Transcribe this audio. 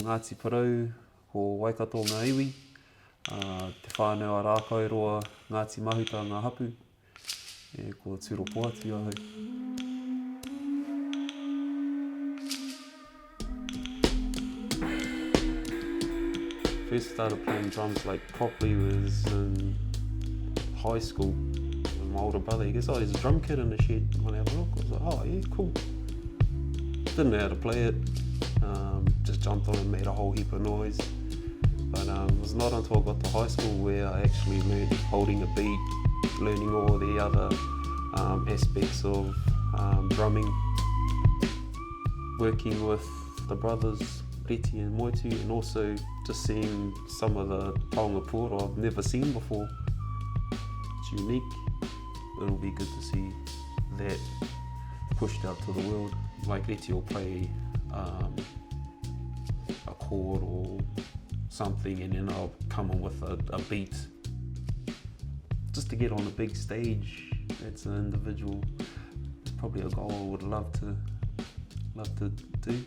Ngāti Porou, ko Waikato ngā iwi, te whānau a Rākairoa Ngāti Mahuta ngā hapu, ko Turoa Pohatu ahau. First started playing drums like properly was in high school. My older brother, he goes, oh, there's a drum kit in the shed, you want to have a look? I was like, oh yeah, cool. Didn't know how to play it, just jumped on and made a whole heap of noise. But it was not until I got to high school where I actually learned holding a beat, learning all the other aspects of drumming, working with the brothers Reti and Moetu, and also just seeing some of the Taonga Puoro I've never seen before. It's unique. It'll be good to see that pushed out to the world. Like Reti will play a chord or something, and then I'll come in with a beat. Just to get on a big stage, that's an individual. It's probably a goal I would love to do.